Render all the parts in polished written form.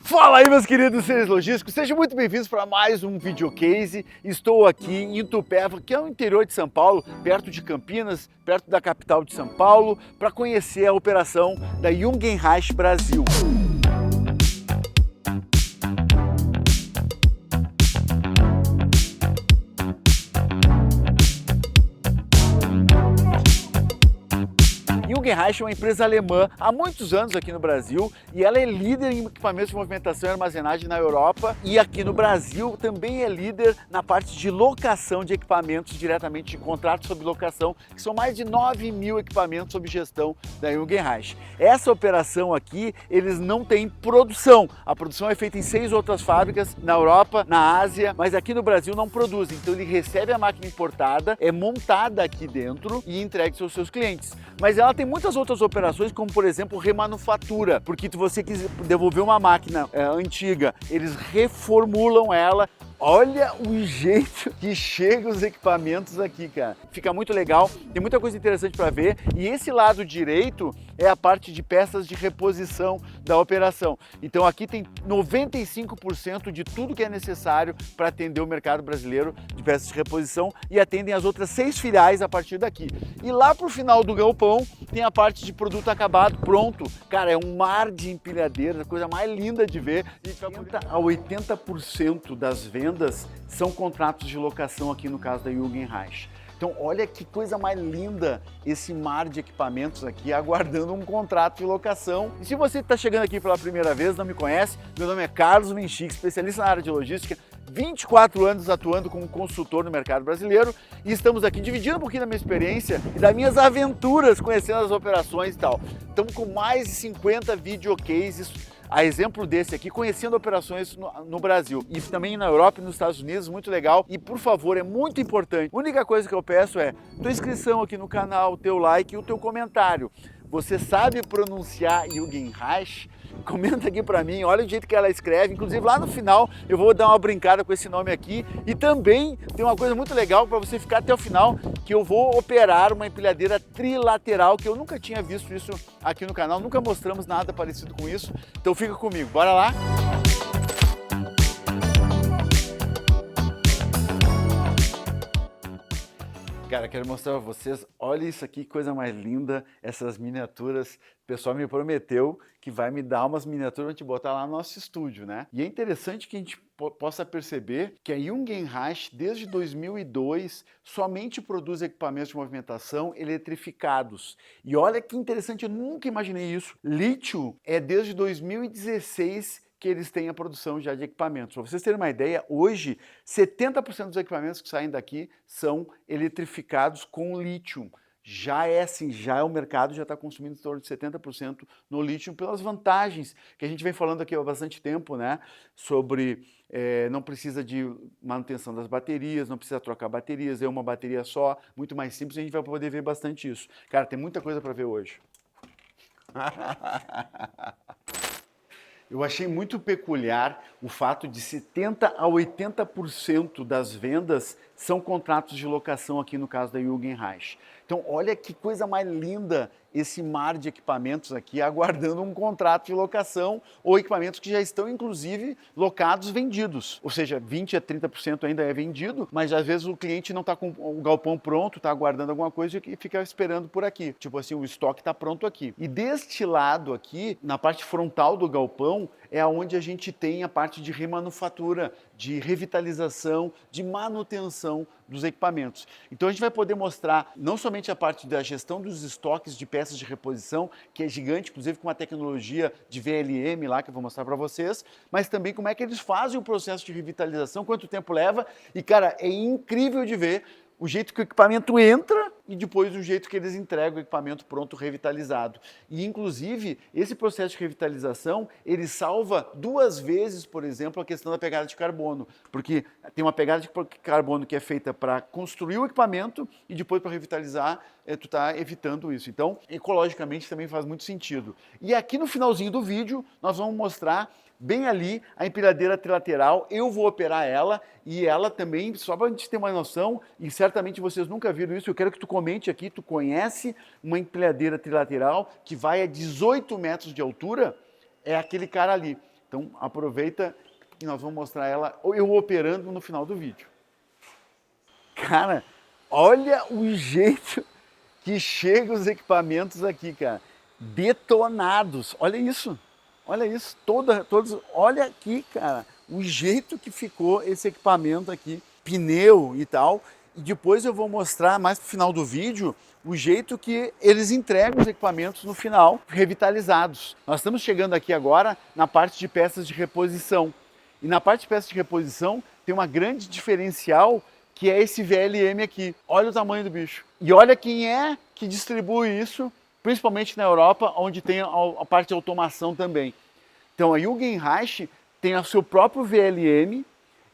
Fala aí, meus queridos seres logísticos, sejam muito bem-vindos para mais um videocase. Estou aqui em Itupeva, que é o interior de São Paulo, perto de Campinas, perto da capital de São Paulo, para conhecer a operação da Jungenhasch Brasil. Jungenhasch é uma empresa alemã há muitos anos aqui no Brasil e ela é líder em equipamentos de movimentação e armazenagem na Europa, e aqui no Brasil também é líder na parte de locação de equipamentos diretamente de contratos sob locação, que são mais de 9.000 equipamentos sob gestão da Jungenhasch. Essa operação aqui, eles não têm produção. A produção é feita em 6 outras fábricas na Europa, na Ásia, mas aqui no Brasil não produzem. Então ele recebe a máquina importada, é montada aqui dentro e entregue aos seus clientes. Mas ela tem muitas outras operações, como por exemplo remanufatura, porque se você quiser devolver uma máquina antiga, eles reformulam ela. Olha o jeito que chegam os equipamentos aqui, cara. Fica muito legal, tem muita coisa interessante para ver. E esse lado direito é a parte de peças de reposição da operação. Então aqui tem 95% de tudo que é necessário para atender o mercado brasileiro de peças de reposição, e atendem as outras 6 filiais a partir daqui. E lá pro final do galpão tem a parte de produto acabado, pronto. Cara, é um mar de empilhadeiras, a coisa mais linda de ver. 70 a 80% das vendas são contratos de locação aqui no caso da Jungenhasch. Então olha que coisa mais linda esse mar de equipamentos aqui aguardando um contrato de locação. E se você está chegando aqui pela primeira vez, não me conhece, meu nome é Carlos Menchik, especialista na área de logística, 24 anos atuando como consultor no mercado brasileiro, e estamos aqui dividindo um pouquinho da minha experiência e das minhas aventuras conhecendo as operações e tal. Estamos com mais de 50 videocases, a exemplo desse aqui, conhecendo operações no Brasil e também na Europa e nos Estados Unidos, muito legal. E por favor, é muito importante, a única coisa que eu peço é tua inscrição aqui no canal, teu like e o teu comentário. Você sabe pronunciar Jungenhasch? Comenta aqui pra mim, olha o jeito que ela escreve. Inclusive lá no final eu vou dar uma brincada com esse nome aqui. E também tem uma coisa muito legal para você ficar até o final, que eu vou operar uma empilhadeira trilateral, que eu nunca tinha visto isso aqui no canal, nunca mostramos nada parecido com isso. Então fica comigo, bora lá? Cara, quero mostrar para vocês, olha isso aqui, coisa mais linda, essas miniaturas. O pessoal me prometeu que vai me dar umas miniaturas para te botar lá no nosso estúdio, né? E é interessante que a gente possa perceber que a Jungenhasch, desde 2002, somente produz equipamentos de movimentação eletrificados. E olha que interessante, eu nunca imaginei isso. Lítio é desde 2016 que eles têm a produção já de equipamentos. Para vocês terem uma ideia, hoje 70% dos equipamentos que saem daqui são eletrificados com lítio. Já é assim, já é o mercado, já está consumindo em torno de 70% no lítio, pelas vantagens que a gente vem falando aqui há bastante tempo, né? Sobre não precisa de manutenção das baterias, não precisa trocar baterias, é uma bateria só, muito mais simples, a gente vai poder ver bastante isso. Cara, tem muita coisa para ver hoje. Eu achei muito peculiar o fato de 70 a 80% das vendas são contratos de locação aqui no caso da Jungenhasch. Então olha que coisa mais linda esse mar de equipamentos aqui aguardando um contrato de locação, ou equipamentos que já estão inclusive locados, vendidos. Ou seja, 20 a 30% ainda é vendido, mas às vezes o cliente não está com o galpão pronto, está aguardando alguma coisa e fica esperando por aqui. Tipo assim, o estoque está pronto aqui. E deste lado aqui, na parte frontal do galpão, é onde a gente tem a parte de remanufatura, de revitalização, de manutenção dos equipamentos. Então a gente vai poder mostrar não somente a parte da gestão dos estoques de peças de reposição, que é gigante, inclusive com uma tecnologia de VLM lá que eu vou mostrar para vocês, mas também como é que eles fazem o processo de revitalização, quanto tempo leva. E cara, é incrível de ver o jeito que o equipamento entra e depois o jeito que eles entregam o equipamento pronto, revitalizado. E inclusive, esse processo de revitalização, ele salva 2 vezes, por exemplo, a questão da pegada de carbono, porque tem uma pegada de carbono que é feita para construir o equipamento e depois para revitalizar, tu está evitando isso. Então, ecologicamente também faz muito sentido. E aqui no finalzinho do vídeo, nós vamos mostrar bem ali a empilhadeira trilateral. Eu vou operar ela, e ela também, só para a gente ter uma noção, e certamente vocês nunca viram isso, eu quero que tu comente aqui, tu conhece uma empilhadeira trilateral que vai a 18 metros de altura? É aquele cara ali. Então aproveita e nós vamos mostrar ela, eu operando no final do vídeo. Cara, olha o jeito que chegam os equipamentos aqui, cara. Detonados. Olha isso. Olha isso. Todos. Olha aqui, cara. O jeito que ficou esse equipamento aqui. Pneu e tal. E depois eu vou mostrar mais pro final do vídeo o jeito que eles entregam os equipamentos no final, revitalizados. Nós estamos chegando aqui agora na parte de peças de reposição. E na parte de peças de reposição tem uma grande diferencial que é esse VLM aqui. Olha o tamanho do bicho. E olha quem é que distribui isso, principalmente na Europa, onde tem a parte de automação também. Então a Jungenreich tem o seu próprio VLM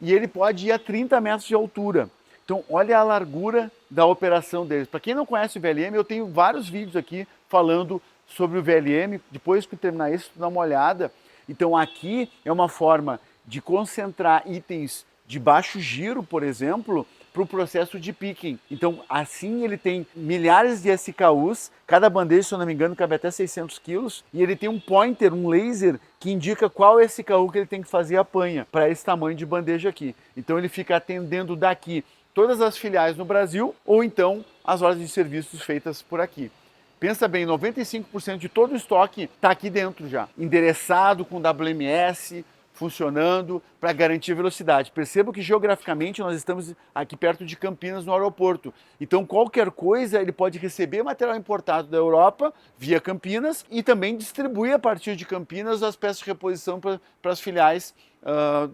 e ele pode ir a 30 metros de altura. Então olha a largura da operação deles. Para quem não conhece o VLM, eu tenho vários vídeos aqui falando sobre o VLM. Depois que terminar isso, dá uma olhada. Então aqui é uma forma de concentrar itens de baixo giro, por exemplo, para o processo de picking. Então, assim ele tem milhares de SKUs, cada bandeja, se eu não me engano, cabe até 600 quilos, e ele tem um pointer, um laser, que indica qual SKU que ele tem que fazer a panha para esse tamanho de bandeja aqui. Então ele fica atendendo daqui todas as filiais no Brasil, ou então as ordens de serviços feitas por aqui. Pensa bem, 95% de todo o estoque está aqui dentro já, endereçado com WMS, funcionando para garantir velocidade. Perceba que geograficamente nós estamos aqui perto de Campinas, no aeroporto. Então qualquer coisa ele pode receber material importado da Europa via Campinas e também distribuir a partir de Campinas as peças de reposição para as filiais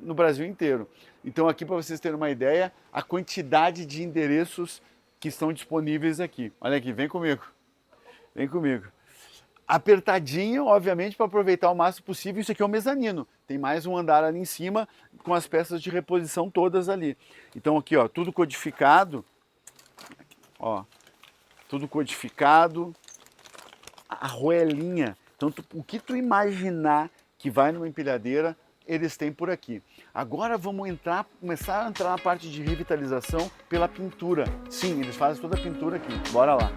no Brasil inteiro. Então aqui para vocês terem uma ideia, a quantidade de endereços que estão disponíveis aqui. Olha aqui, vem comigo. Vem comigo. Apertadinho, obviamente, para aproveitar o máximo possível. Isso aqui é o mezanino. Tem mais um andar ali em cima com as peças de reposição todas ali. Então aqui, ó, tudo codificado. Ó, tudo codificado. A arruelinha. Então, o que tu imaginar que vai numa empilhadeira, eles têm por aqui. Agora vamos começar a entrar na parte de revitalização pela pintura. Sim, eles fazem toda a pintura aqui. Bora lá.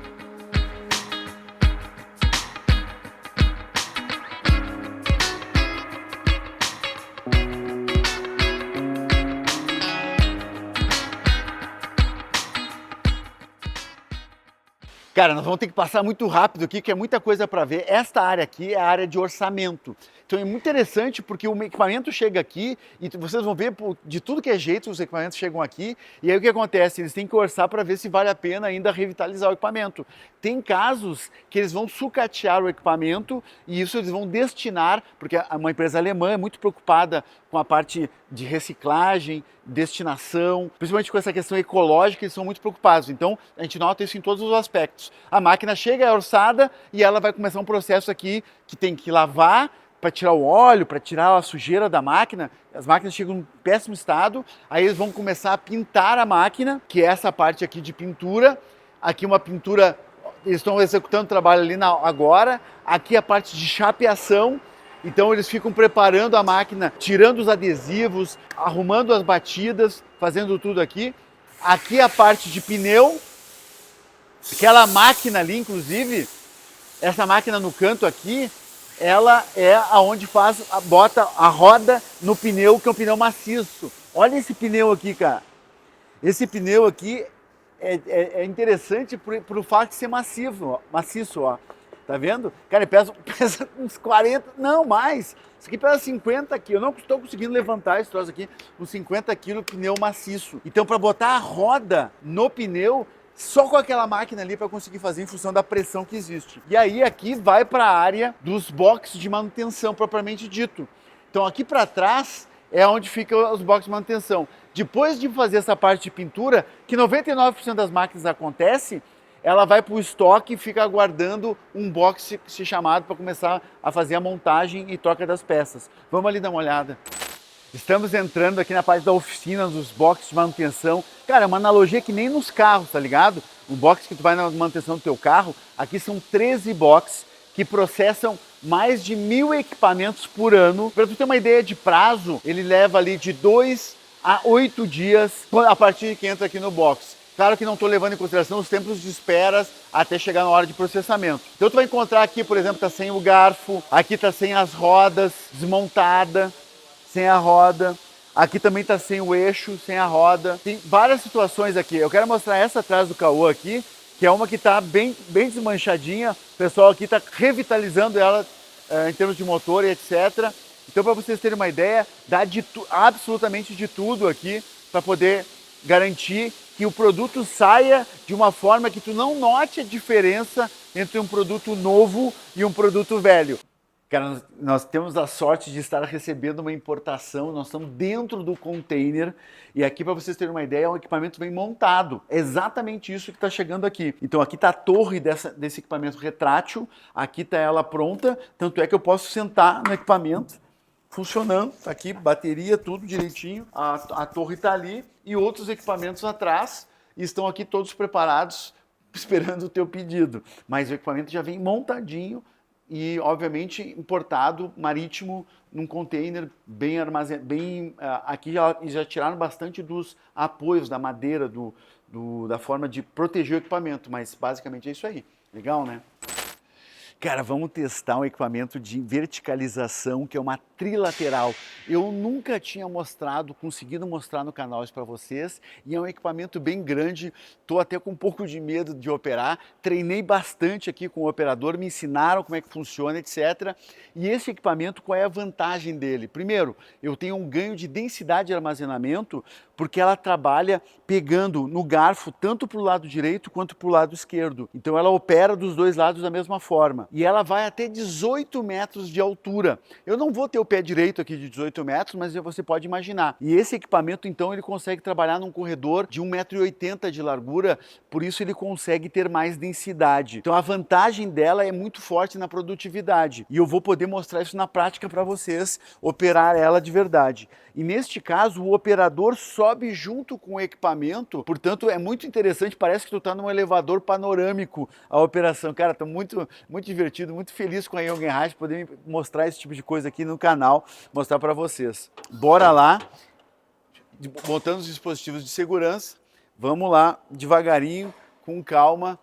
Cara, nós vamos ter que passar muito rápido aqui, que é muita coisa para ver. Esta área aqui é a área de orçamento. Então é muito interessante porque o equipamento chega aqui e vocês vão ver de tudo que é jeito os equipamentos chegam aqui. E aí o que acontece? Eles têm que orçar para ver se vale a pena ainda revitalizar o equipamento. Tem casos que eles vão sucatear o equipamento e isso eles vão destinar, porque uma empresa alemã é muito preocupada com a parte de reciclagem, destinação, principalmente com essa questão ecológica, eles são muito preocupados. Então a gente nota isso em todos os aspectos. A máquina chega, é orçada e ela vai começar um processo aqui que tem que lavar, para tirar o óleo, para tirar a sujeira da máquina. As máquinas chegam em péssimo estado, aí eles vão começar a pintar a máquina, que é essa parte aqui de pintura. Aqui uma pintura, eles estão executando o trabalho ali agora. Aqui a parte de chapeação, então eles ficam preparando a máquina, tirando os adesivos, arrumando as batidas, fazendo tudo aqui. Aqui a parte de pneu, aquela máquina ali, inclusive, essa máquina no canto aqui, ela é aonde bota a roda no pneu, que é um pneu maciço. Olha esse pneu aqui, cara. Esse pneu aqui é interessante por fato de ser maciço, ó. Tá vendo? Cara, ele pesa uns 40, não mais. Isso aqui pesa 50 quilos. Eu não estou conseguindo levantar esse troço aqui, uns 50 quilos pneu maciço. Então, para botar a roda no pneu, só com aquela máquina ali para conseguir fazer em função da pressão que existe. E aí aqui vai para a área dos boxes de manutenção propriamente dito. Então aqui para trás é onde ficam os boxes de manutenção. Depois de fazer essa parte de pintura, que 99% das máquinas acontece, ela vai para o estoque e fica aguardando um box ser chamado para começar a fazer a montagem e troca das peças. Vamos ali dar uma olhada. Estamos entrando aqui na parte da oficina, dos boxes de manutenção. Cara, é uma analogia que nem nos carros, tá ligado? O box que tu vai na manutenção do teu carro, aqui são 13 boxes que processam mais de 1000 equipamentos por ano. Para tu ter uma ideia de prazo, ele leva ali de 2 a 8 dias a partir que entra aqui no box. Claro que não estou levando em consideração os tempos de espera até chegar na hora de processamento. Então tu vai encontrar aqui, por exemplo, tá sem o garfo, aqui tá sem as rodas, desmontada. sem a roda. Aqui também está sem o eixo, sem a roda. Tem várias situações aqui. Eu quero mostrar essa atrás do Caô aqui, que é uma que está bem desmanchadinha. O pessoal aqui está revitalizando ela em termos de motor e etc. Então, para vocês terem uma ideia, dá absolutamente de tudo aqui para poder garantir que o produto saia de uma forma que tu não note a diferença entre um produto novo e um produto velho. Cara, nós temos a sorte de estar recebendo uma importação, nós estamos dentro do container e aqui, para vocês terem uma ideia, o equipamento vem montado. É exatamente isso que está chegando aqui. Então aqui está a torre desse equipamento retrátil, aqui está ela pronta, tanto é que eu posso sentar no equipamento funcionando, tá aqui, bateria, tudo direitinho, a torre está ali e outros equipamentos atrás estão aqui todos preparados, esperando o teu pedido. Mas o equipamento já vem montadinho e, obviamente, importado, marítimo, num container bem armazenado, aqui já tiraram bastante dos apoios da madeira, da forma de proteger o equipamento, mas basicamente é isso aí. Legal, né? Cara, vamos testar um equipamento de verticalização, que é uma trilateral. Eu nunca tinha conseguido mostrar no canal isso para vocês, e é um equipamento bem grande, estou até com um pouco de medo de operar, treinei bastante aqui com o operador, me ensinaram como é que funciona, etc. E esse equipamento, qual é a vantagem dele? Primeiro, eu tenho um ganho de densidade de armazenamento, porque ela trabalha pegando no garfo tanto para o lado direito quanto para o lado esquerdo. Então ela opera dos dois lados da mesma forma. E ela vai até 18 metros de altura. Eu não vou ter o pé direito aqui de 18 metros, mas você pode imaginar. E esse equipamento, então, ele consegue trabalhar num corredor de 1,80 m de largura, por isso ele consegue ter mais densidade. Então a vantagem dela é muito forte na produtividade. E eu vou poder mostrar isso na prática para vocês, operar ela de verdade. E neste caso, o operador sobe junto com o equipamento, portanto é muito interessante, parece que tu está num elevador panorâmico a operação. Cara, estou muito divertido, muito feliz com a Jungenhaus poder mostrar esse tipo de coisa aqui no canal, mostrar para vocês. Bora lá, montando os dispositivos de segurança, vamos lá, devagarinho, com calma,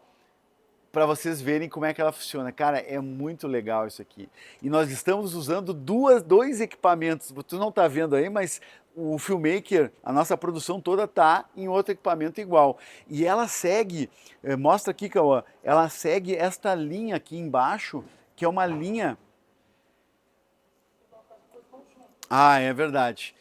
para vocês verem como é que ela funciona. Cara, é muito legal isso aqui. E nós estamos usando dois equipamentos. Tu não está vendo aí, mas o Filmmaker, a nossa produção toda está em outro equipamento igual. E ela segue, mostra aqui, Cauã, ela segue esta linha aqui embaixo, que é uma linha... Ah, é verdade.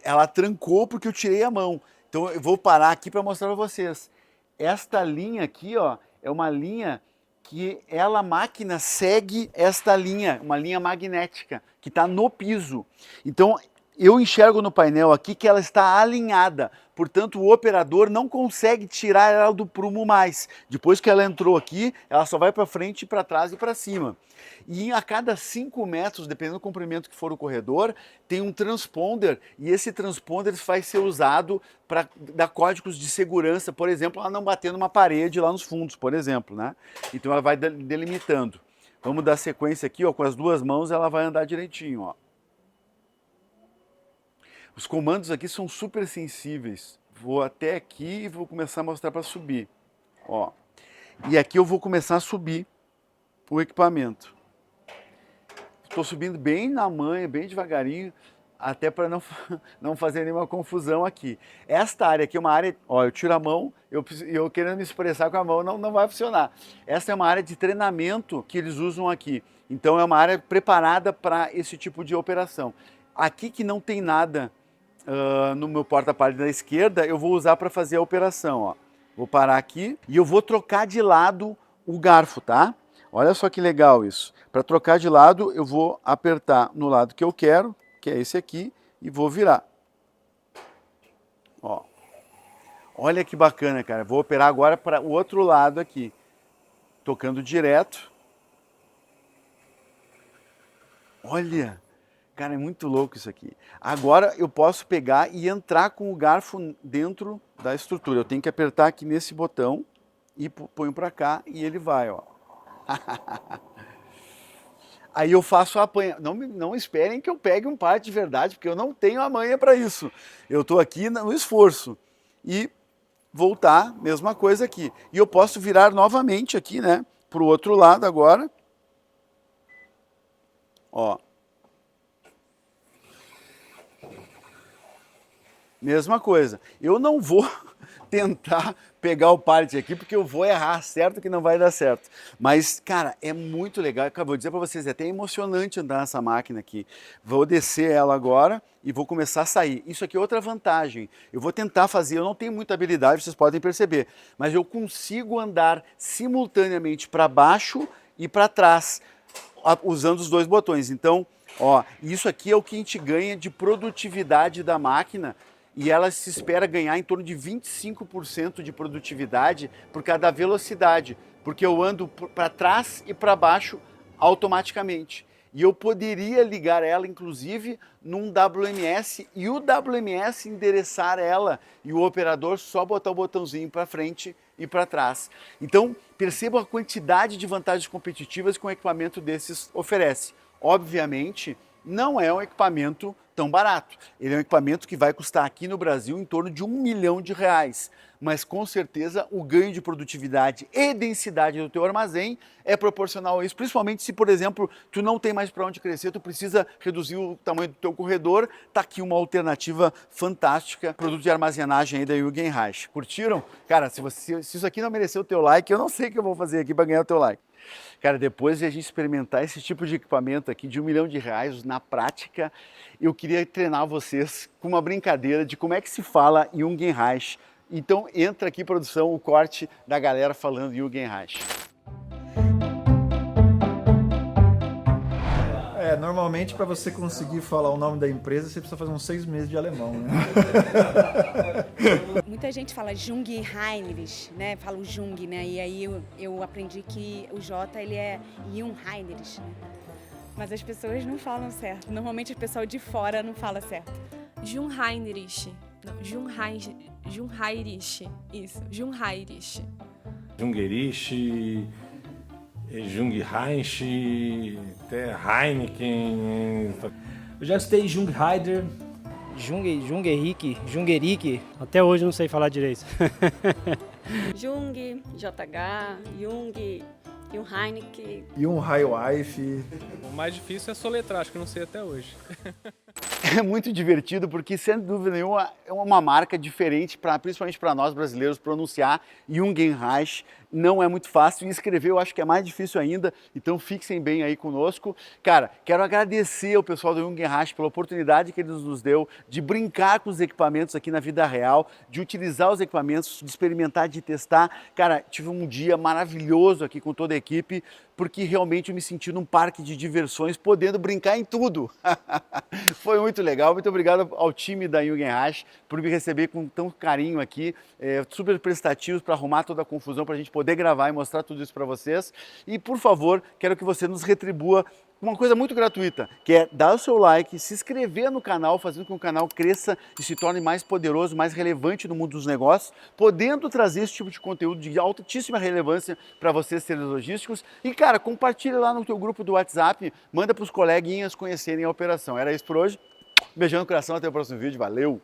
Ela trancou porque eu tirei a mão. Então eu vou parar aqui para mostrar para vocês. Esta linha aqui, ó, é uma linha que a máquina segue esta linha, uma linha magnética, que está no piso. Então, eu enxergo no painel aqui que ela está alinhada, portanto o operador não consegue tirar ela do prumo mais. Depois que ela entrou aqui, ela só vai para frente, para trás e para cima. E a cada 5 metros, dependendo do comprimento que for o corredor, tem um transponder, e esse transponder vai ser usado para dar códigos de segurança, por exemplo, ela não bater numa parede lá nos fundos, por exemplo, né? Então ela vai delimitando. Vamos dar sequência aqui, ó, com as duas mãos ela vai andar direitinho, ó. Os comandos aqui são super sensíveis. Vou até aqui e vou começar a mostrar para subir. Ó. E aqui eu vou começar a subir o equipamento. Estou subindo bem na manha, bem devagarinho, até para não fazer nenhuma confusão aqui. Esta área aqui é uma área... Ó, eu tiro a mão, eu querendo me expressar com a mão, não vai funcionar. Essa é uma área de treinamento que eles usam aqui. Então é uma área preparada para esse tipo de operação. Aqui que não tem nada... no meu porta-pallet da esquerda, eu vou usar para fazer a operação, ó. Vou parar aqui e eu vou trocar de lado o garfo, tá? Olha só que legal isso. Para trocar de lado, eu vou apertar no lado que eu quero, que é esse aqui, e vou virar. Ó. Olha que bacana, cara. Vou operar agora para o outro lado aqui, tocando direto. Olha! Cara, é muito louco isso aqui. Agora eu posso pegar e entrar com o garfo dentro da estrutura. Eu tenho que apertar aqui nesse botão e ponho para cá e ele vai, ó. Aí eu faço a apanha. Não esperem que eu pegue um par de verdade, porque eu não tenho a manha para isso. Eu estou aqui no esforço. E voltar, mesma coisa aqui. E eu posso virar novamente aqui, né, para o outro lado agora. Ó. mesma coisa. Eu não vou tentar pegar o pallet aqui porque eu vou errar, certo que não vai dar certo. Mas, cara, é muito legal. Vou dizer para vocês, é até emocionante andar nessa máquina aqui. Vou descer ela agora e vou começar a sair. Isso aqui é outra vantagem. Eu vou tentar fazer, eu não tenho muita habilidade, vocês podem perceber, mas eu consigo andar simultaneamente para baixo e para trás, usando os dois botões. Então, ó, isso aqui é o que a gente ganha de produtividade da máquina, e ela se espera ganhar em torno de 25% de produtividade por cada velocidade, porque eu ando para trás e para baixo automaticamente. E eu poderia ligar ela, inclusive, num WMS, e o WMS endereçar ela, e o operador só botar o botãozinho para frente e para trás. Então, percebam a quantidade de vantagens competitivas que um equipamento desses oferece. Obviamente, não é um equipamento tão barato. Ele é um equipamento que vai custar aqui no Brasil em torno de R$1 milhão. Mas com certeza o ganho de produtividade e densidade do teu armazém é proporcional a isso, principalmente se, por exemplo, tu não tem mais para onde crescer, tu precisa reduzir o tamanho do teu corredor, tá aqui uma alternativa fantástica, produto de armazenagem aí da Jürgen Reich. Curtiram? Cara, se isso aqui não mereceu o teu like, eu não sei o que eu vou fazer aqui para ganhar o teu like. Cara, depois de a gente experimentar esse tipo de equipamento aqui de R$1 milhão na prática, eu queria treinar vocês com uma brincadeira de como é que se fala Jürgen Reich. Então entra aqui, produção, o corte da galera falando Jürgen Reich. Normalmente para você conseguir falar o nome da empresa, você precisa fazer uns 6 meses de alemão, né? Muita gente fala Jung Heinrich, né? Fala o Jung, né? E aí eu aprendi que o J, ele é Jung Heinrich, né? Mas as pessoas não falam certo. Normalmente o pessoal de fora não fala certo. Jung Heinrich. Não, Jung Heinrich. Isso, Jung Heinrich. Jungerich, Jung Reich, até Heineken. Eu já estudei Jung Heider, Jungerich. Até hoje não sei falar direito. Jung, JH, Jung, Heineken. Jung Highwife. O mais difícil é soletrar, acho que eu não sei até hoje. É muito divertido porque, sem dúvida nenhuma, é uma marca diferente, principalmente para nós brasileiros, pronunciar Jürgen Reich não é muito fácil, e escrever eu acho que é mais difícil ainda, então fixem bem aí conosco. Cara, quero agradecer ao pessoal do Jürgen Reich pela oportunidade que eles nos deu de brincar com os equipamentos aqui na vida real, de utilizar os equipamentos, de experimentar, de testar. Cara, tive um dia maravilhoso aqui com toda a equipe, porque realmente eu me senti num parque de diversões, podendo brincar em tudo. Foi muito legal, muito obrigado ao time da Jürgen Reich por me receber com tão carinho aqui, super prestativos para arrumar toda a confusão, para a gente poder gravar e mostrar tudo isso para vocês. E, por favor, quero que você nos retribua uma coisa muito gratuita, que é dar o seu like, se inscrever no canal, fazendo com que o canal cresça e se torne mais poderoso, mais relevante no mundo dos negócios, podendo trazer esse tipo de conteúdo de altíssima relevância para vocês, seres logísticos. E, cara, compartilha lá no teu grupo do WhatsApp, manda para os coleguinhas conhecerem a operação. Era isso por hoje. Beijão no coração, até o próximo vídeo. Valeu!